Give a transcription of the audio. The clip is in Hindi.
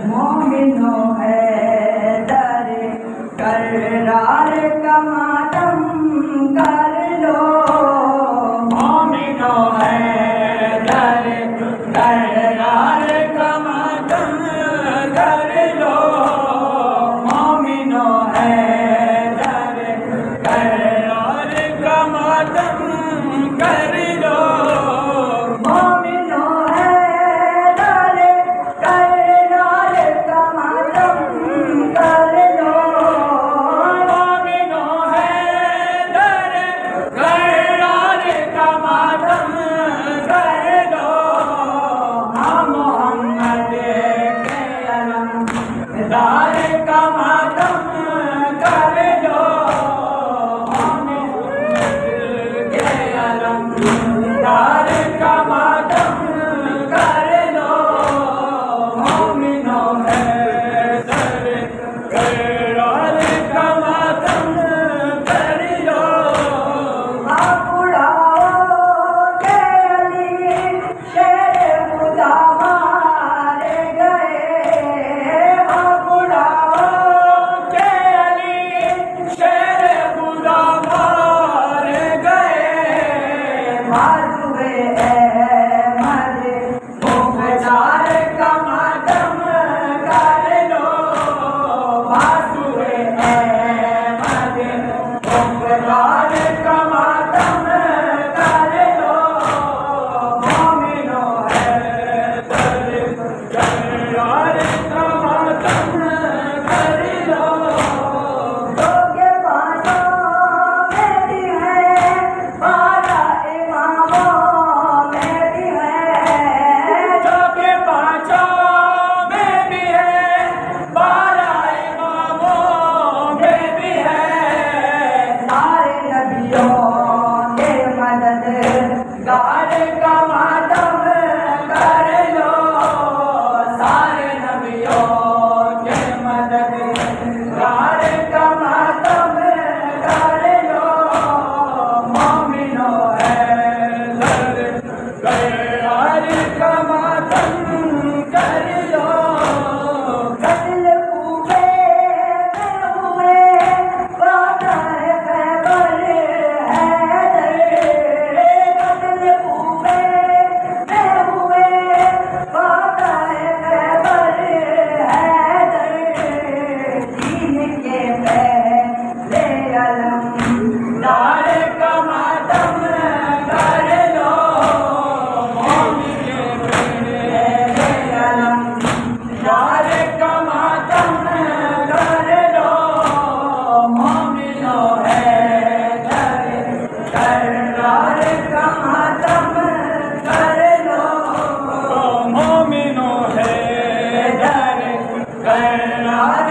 मोमिनो हैदर करार का मातम कर लो। मोमिनो हैदर करार का मातम कर लो। मोमिनो हैदर करार का मातम कर लो। मोमिनो हैदर करार का मातम कर लो। मोमिनो हैदर करार का मातम कर लो। हम मोहम्मद के अलमदार का मातम कर लो। के अलमदार का मातम कर लो। मोमिनो हैदर करार का मातम कर लो। आप उड़ाओगे अली शेर खुदा मारे गए। आप उड़ाओगे अली शेर खुदा मारे गए। मारुए अहमद मुख्तार का मातम कर लो। मारुए अहमद मुख्तार का मातम कर लो। मोमिनो हैदर करार का मातम कर लो। दोगे पाँचों में भी है, 12 इमामों में भी है। दोगे पाँचों में भी है, 12 इमामों में भी है। सारे नबियों के मददगार का मातम कर लो। सारे नबियों के मददगार का मातम कर लो। मोमिनो हैदर करार का मातम कर लो। कत्ल कूफे में हुए वाक़िअ खैबर हैदर। कत्ल कूफे में हुए वाक़िअ खैबर हैदर। दीन के पहले अलमदार का मातम कर लो। मौलिद के पहले अलमदार का मातम कर लो। मोमिनो हैदर करार का मातम कर लो। मोमिनो हैदर करार